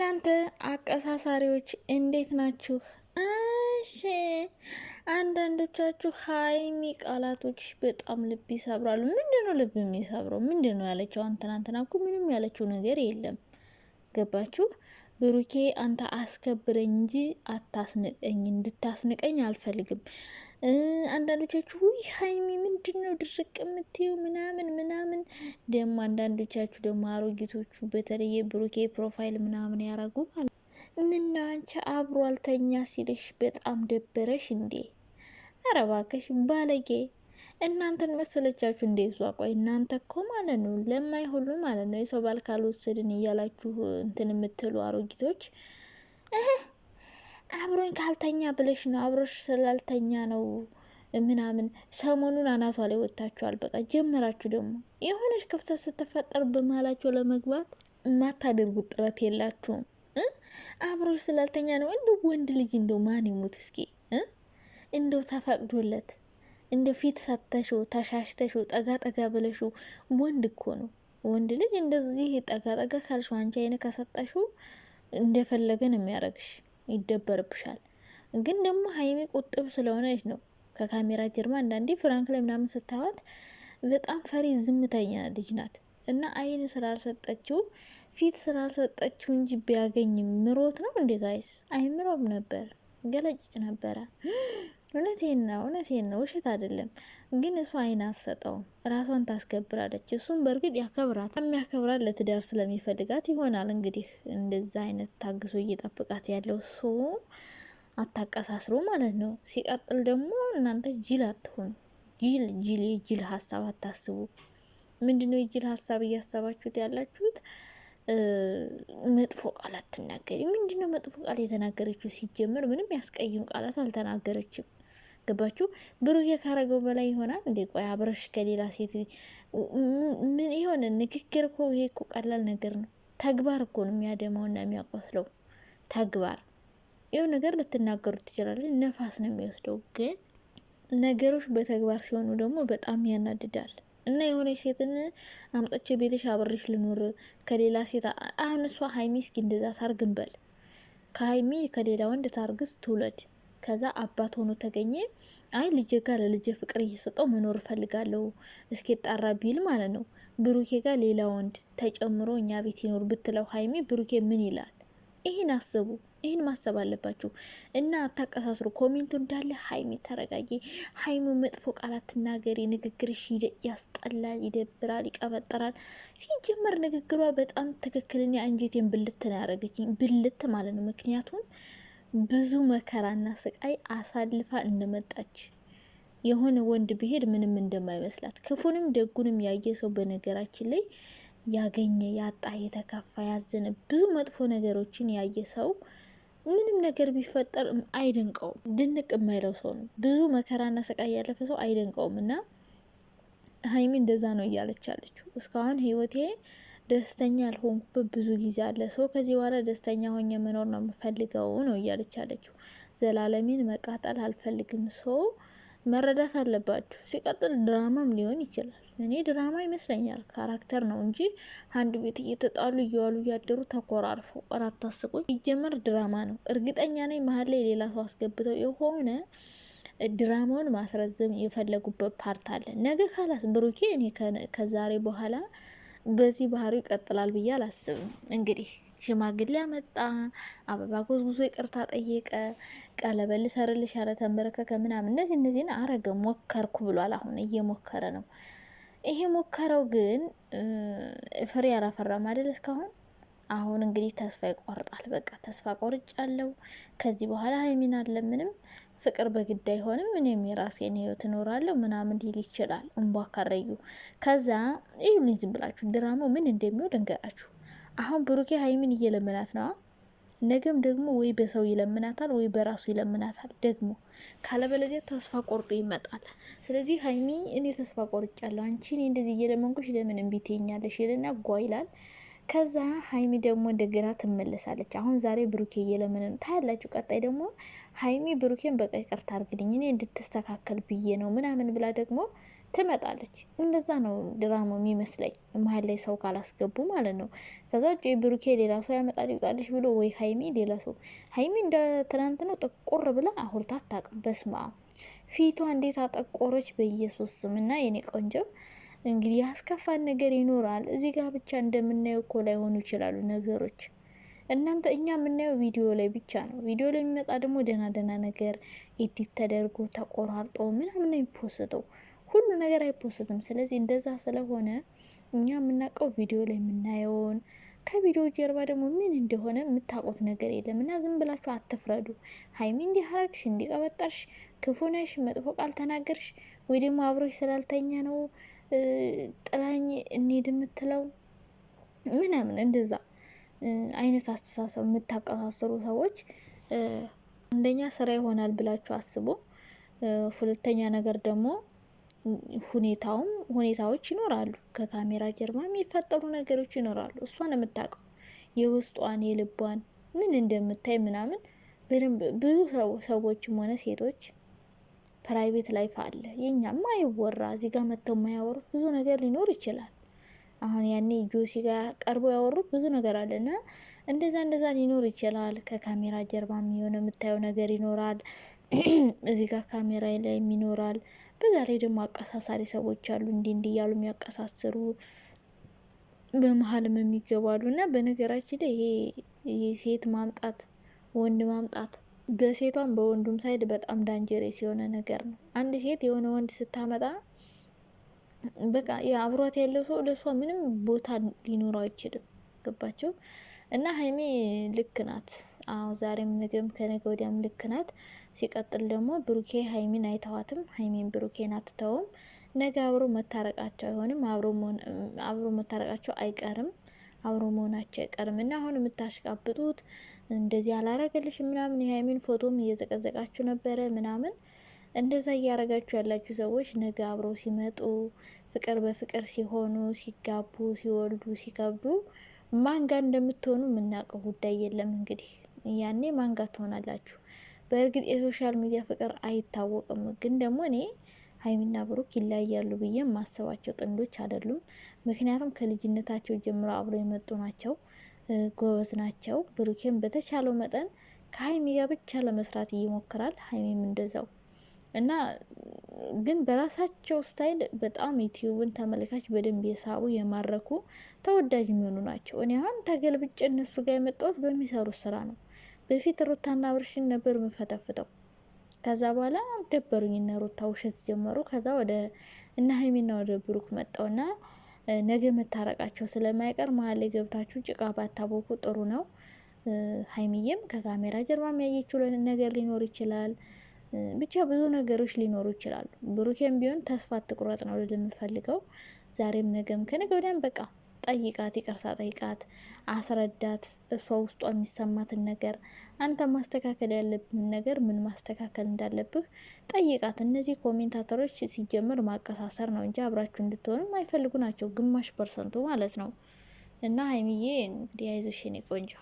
እናንተ አቀሳሳሪዎች እንዴት ናችሁ? እሺ አንዳንዶቻችሁ ሀይሚ ቃላቶች በጣም ልብ ይሰብራሉ። ምንድነው ልብ የሚሰብረው? ምንድነው ያለችው? ትናንትና እኮ ምንም ያለችው ነገር የለም። ገባችሁ? ብሩኬ አንተ አስከብረኝ እንጂ አታስንቀኝ፣ እንድታስንቀኝ አልፈልግም። አንዳንዶቻችሁ ውይ ሀይሚ ምንድነው ድርቅ የምትዩ ምናምን ምናምን። ደግሞ አንዳንዶቻችሁ ደግሞ አሮጊቶቹ በተለየ ብሩኬ ፕሮፋይል ምናምን ያረጉ ማለት ምነው አንቺ አብሮ አልተኛ ሲልሽ በጣም ደበረሽ እንዴ? ኧረ እባክሽ ባለጌ። እናንተን መሰለቻችሁ እንዴ? እሷ ቆይ እናንተ እኮ ማለት ነው ለማይ ሁሉ ማለት ነው የሰው ባል ካልወሰድን እያላችሁ እንትን የምትሉ አሮጊቶች አብሮኝ ካልተኛ ብለሽ ነው፣ አብሮሽ ስላልተኛ ነው ምናምን። ሰሞኑን አናቷ ላይ ወጥታችኋል። በቃ ጀመራችሁ። ደግሞ የሆነች ክፍተት ስትፈጠር በመሀላቸው ለመግባት የማታደርጉት ጥረት የላችሁም። አብሮሽ ስላልተኛ ነው። እንደው ወንድ ልጅ እንደው ማን ይሙት እስኪ እንደው ተፈቅዶለት እንደው ፊት ሰተሽው ተሻሽተሽው ጠጋ ጠጋ ብለሽው ወንድ እኮ ነው። ወንድ ልጅ እንደዚህ ጠጋ ጠጋ ካልሽው አንቺ አይነ ከሰጠሽው እንደፈለገ ነው የሚያረግሽ። ይደበርብሻል። ግን ደግሞ ሀይሚ ቁጥብ ስለሆነች ነው። ከካሜራ ጀርባ አንዳንዴ ፍራንክ ላይ ምናምን ስታዋት በጣም ፈሪ ዝምተኛ ልጅ ናት። እና አይን ስላልሰጠችው ፊት ስላልሰጠችው እንጂ ቢያገኝ ምሮት ነው እንዴ ጋይስ? አይምሮም ነበር፣ ገለጭጭ ነበረ። እውነቴን ነው፣ ውሸት አይደለም። ግን እሱ አይን አሰጠው፣ ራሷን ታስከብራለች። እሱም በእርግጥ ያከብራት፣ የሚያከብራት ለትዳር ስለሚፈልጋት ይሆናል እንግዲህ እንደዛ አይነት ታግሶ እየጠብቃት ያለው እሱ። አታቀሳስሩ ማለት ነው። ሲቀጥል ደግሞ እናንተ ጅል አትሆኑ። የጅል ሀሳብ አታስቡ። ምንድነው የጅል ሀሳብ እያሰባችሁት ያላችሁት? መጥፎ ቃል አትናገሪ። ምንድነው መጥፎ ቃል የተናገረችው? ሲጀመር ምንም ያስቀይም ቃላት አልተናገረችም። ገባችሁ? ብሩኬ ካረገው በላይ ይሆናል እንዴ? ቆይ አብረሽ ከሌላ ሴት ምን የሆነ ንግግር እኮ ይሄ እኮ ቀላል ነገር ነው። ተግባር እኮ ነው የሚያደማውና የሚያቆስለው ተግባር። ይኸው ነገር ልትናገሩት ትችላለች፣ ነፋስ ነው የሚወስደው። ግን ነገሮች በተግባር ሲሆኑ ደግሞ በጣም ያናድዳል። እና የሆነች ሴትን አምጥቼ ቤትሽ አብሬሽ ልኖር ከሌላ ሴት አሁን እሷ ሀይሚ እስኪ እንደዛ ታርግንበል። ከሀይሚ ከሌላ ወንድ ታርግስ ትውለድ። ከዛ አባት ሆኖ ተገኘ። አይ ልጄ ጋር ለልጄ ፍቅር እየሰጠው መኖር ፈልጋለሁ እስኪ ጣራ ቢል ማለት ነው። ብሩኬ ጋር ሌላ ወንድ ተጨምሮ እኛ ቤት ይኖር ብትለው ሀይሚ ብሩኬ ምን ይላል? ይህን አስቡ። ይህን ማሰብ አለባችሁ። እና አታቀሳስሩ። ኮሜንቱ እንዳለ ሀይሚ ተረጋጊ፣ ሀይሚ መጥፎ ቃላት ትናገሪ፣ ንግግርሽ ያስጠላል፣ ይደብራል፣ ይቀበጠራል። ሲጀመር ንግግሯ በጣም ትክክለኛ አንጀቴን ብልት ነው ያደረገችኝ፣ ብልት ማለት ነው። ምክንያቱም ብዙ መከራና ስቃይ አሳልፋ እንደመጣች የሆነ ወንድ ቢሄድ ምንም እንደማይመስላት ክፉንም ደጉንም ያየ ሰው በነገራችን ላይ ያገኘ ያጣ የተከፋ ያዘነ ብዙ መጥፎ ነገሮችን ያየ ሰው ምንም ነገር ቢፈጠር አይደንቀውም። ድንቅ የማይለው ሰው ነው። ብዙ መከራና ስቃይ ያለፈ ሰው አይደንቀውም። እና ሀይሚ እንደዛ ነው እያለች ያለችው። እስካሁን ህይወቴ ደስተኛ ያልሆንኩበት ብዙ ጊዜ አለ። ሰው ከዚህ በኋላ ደስተኛ ሆኜ መኖር ነው የምፈልገው ነው እያለች ያለችው። ዘላለሜን መቃጠል አልፈልግም። ሰው መረዳት አለባችሁ። ሲቀጥል ድራማም ሊሆን ይችላል። እኔ ድራማ ይመስለኛል፣ ካራክተር ነው እንጂ አንድ ቤት እየተጣሉ እየዋሉ እያደሩ ተኮራርፈው እራት ታስቁኝ። ይጀመር ድራማ ነው። እርግጠኛ ነኝ መሀል ላይ ሌላ ሰው አስገብተው የሆነ ድራማውን ማስረዘም የፈለጉበት ፓርት አለ። ነገ ካላስ ብሩኬ እኔ ከዛሬ በኋላ በዚህ ባህሪው ይቀጥላል ብዬ አላስብም። እንግዲህ ሽማግሌ አመጣ፣ አበባ ጎዝጉዞ ይቅርታ ጠየቀ፣ ቀለበት ልሰርልሽ ያለ ተንበረከከ ምናምን እነዚህን አረገ፣ ሞከርኩ ብሏል። አሁን እየሞከረ ነው። ይሄ ሞከረው ግን ፍሬ አላፈራም አይደል እስካሁን። አሁን እንግዲህ ተስፋ ይቆርጣል። በቃ ተስፋ ቆርጫለሁ፣ ከዚህ በኋላ ሀይሚን አለምንም፣ ፍቅር በግድ አይሆንም፣ እኔም የራሴን ህይወት እኖራለሁ ምናምን ሊል ይችላል። እንቧ ካረዩ ከዛ ይሁን። ዝም ብላችሁ ድራማው ምን እንደሚሆን ልንገራችሁ። አሁን ብሩኬ ሀይሚን እየለመናት ነው። ነገም ደግሞ ወይ በሰው ይለምናታል ወይ በራሱ ይለምናታል ደግሞ ካለበለዚያ ተስፋ ቆርጦ ይመጣል። ስለዚህ ሀይሚ እኔ ተስፋ ቆርጫለሁ፣ አንቺ እኔ እንደዚህ እየለመንኩሽ ለምን እምቢ ትይኛለሽ ይልና ጓ ይላል። ከዛ ሀይሚ ደግሞ እንደገና ትመለሳለች። አሁን ዛሬ ብሩኬ እየለመነ ነው ታያላችሁ። ቀጣይ ደግሞ ሀይሚ ብሩኬን በቃ ይቅርታ አድርግልኝ እኔ እንድትስተካከል ብዬ ነው ምናምን ብላ ደግሞ ትመጣለች። እንደዛ ነው ድራማው የሚመስለኝ መሀል ላይ ሰው ካላስገቡ ማለት ነው። ከዛ ውጭ ብሩኬ ሌላ ሰው ያመጣል ይውጣልሽ ብሎ ወይ ሀይሚ ሌላ ሰው ሀይሚ እንደ ትናንት ነው ጥቁር ብላ አሁርታ አታውቅም። በስማ ፊቷ እንዴት አጠቆረች በኢየሱስ ስም። እና የኔ ቆንጆ እንግዲህ ያስከፋን ነገር ይኖራል። እዚህ ጋር ብቻ እንደምናየው እኮ ላይሆኑ ይችላሉ ነገሮች። እናንተ እኛ የምናየው ቪዲዮ ላይ ብቻ ነው። ቪዲዮ ላይ የሚመጣ ደግሞ ደህና ደህና ነገር ኤዲት ተደርጎ ተቆራርጦ ምናምን ነው የሚፖስተው። ሁሉ ነገር አይፖስትም። ስለዚህ እንደዛ ስለሆነ እኛ የምናውቀው ቪዲዮ ላይ የምናየውን፣ ከቪዲዮ ጀርባ ደግሞ ምን እንደሆነ የምታውቁት ነገር የለም። እና ዝም ብላችሁ አትፍረዱ። ሀይሚ እንዲህ አረግሽ፣ እንዲቀበጠርሽ፣ ክፉ ነሽ፣ መጥፎ ቃል ተናገርሽ፣ ወይ ደግሞ አብሮሽ ስላልተኛ ነው ጥላኝ እንሂድ የምትለው ምናምን እንደዛ አይነት አስተሳሰብ የምታቀሳስሩ ሰዎች አንደኛ ስራ ይሆናል ብላችሁ አስቡ። ሁለተኛ ነገር ደግሞ ሁኔታዎች ይኖራሉ። ከካሜራ ጀርባ የሚፈጠሩ ነገሮች ይኖራሉ። እሷን የምታውቀው የውስጧን የልቧን ምን እንደምታይ ምናምን በደንብ ብዙ ሰዎችም ሆነ ሴቶች ፕራይቬት ላይፍ አለ። የኛም አይወራ እዚህ ጋር መጥተው የማያወሩት ብዙ ነገር ሊኖር ይችላል። አሁን ያኔ ጆሲ ጋር ቀርቦ ያወሩት ብዙ ነገር አለና እንደዛ ሊኖር ይችላል። ከካሜራ ጀርባ የሚሆነ የምታየው ነገር ይኖራል። እዚህ ጋር ካሜራ ላይ ይኖራል። በዛ ላይ ደግሞ አቀሳሳሪ ሰዎች አሉ፣ እንዲህ እያሉ የሚያቀሳስሩ በመሀልም የሚገባሉ። እና በነገራችን ላይ ይሄ ሴት ማምጣት ወንድ ማምጣት በሴቷም በወንዱም ሳይድ በጣም ዳንጀሬስ የሆነ ነገር ነው። አንድ ሴት የሆነ ወንድ ስታመጣ በቃ አብሯት ያለው ሰው ለሷ ምንም ቦታ ሊኖረው አይችልም። ገባችሁ? እና ሀይሜ ልክ ናት። አዎ ዛሬም ነገም ከነገ ወዲያም ልክ ናት። ሲቀጥል ደግሞ ብሩኬ ሀይሚን አይተዋትም፣ ሀይሚን ብሩኬን አትተውም። ነገ አብሮ መታረቃቸው አይሆንም፣ አብሮ መታረቃቸው አይቀርም፣ አብሮ መሆናቸው አይቀርም። እና አሁን የምታሽቃብጡት እንደዚህ አላረገልሽ ምናምን የሀይሚን ፎቶም እየዘቀዘቃችሁ ነበረ ምናምን እንደዛ እያረጋችሁ ያላችሁ ሰዎች ነገ አብረው ሲመጡ ፍቅር በፍቅር ሲሆኑ ሲጋቡ ሲወልዱ ሲከብዱ ማንጋ እንደምትሆኑ የምናውቀው ጉዳይ የለም። እንግዲህ ያኔ ማንጋ ትሆናላችሁ። በእርግጥ የሶሻል ሚዲያ ፍቅር አይታወቅም። ግን ደግሞ እኔ ሀይሚና ብሩክ ይለያያሉ ብዬ ማሰባቸው ጥንዶች አይደሉም። ምክንያቱም ከልጅነታቸው ጀምሮ አብረው የመጡ ናቸው። ጎበዝ ናቸው። ብሩኬም በተቻለው መጠን ከሀይሚ ጋር ብቻ ለመስራት ይሞክራል፣ ሀይሚም እንደዛው እና ግን በራሳቸው ስታይል በጣም ዩቲዩብን ተመልካች በደንብ የሳቡ የማረኩ ተወዳጅ የሚሆኑ ናቸው። እኔ አሁን ተገልብጬ እነሱ ጋር የመጣሁት በሚሰሩት ስራ ነው። በፊት ሩታና አብርሽን ነበር የምፈተፍተው። ከዛ በኋላ ደበሩኝ እነ ሩታ ውሸት ጀመሩ። ከዛ ወደ እነ ሀይሚና ወደ ብሩክ መጣውና ነገ መታረቃቸው ስለማይቀር መሀል ላይ ገብታችሁ ጭቃ ባታቦኩ ጥሩ ነው። ሀይሚዬም ከካሜራ ጀርባ የሚያየችው ነገር ሊኖር ይችላል። ብቻ ብዙ ነገሮች ሊኖሩ ይችላሉ። ብሩኬም ቢሆን ተስፋ አትቁረጥ ነው የምፈልገው። ዛሬም ነገም ከነገ ወዲያም በቃ ጠይቃት፣ ይቅርታ ጠይቃት፣ አስረዳት። እሷ ውስጧ የሚሰማትን ነገር አንተ ማስተካከል ያለብን ነገር ምን ማስተካከል እንዳለብህ ጠይቃት። እነዚህ ኮሜንታተሮች ሲጀምር ማቀሳሰር ነው እንጂ አብራችሁ እንድትሆኑ የማይፈልጉ ናቸው፣ ግማሽ ፐርሰንቱ ማለት ነው። እና ሀይሚዬ እንግዲህ አይዞሽ የኔ ቆንጆ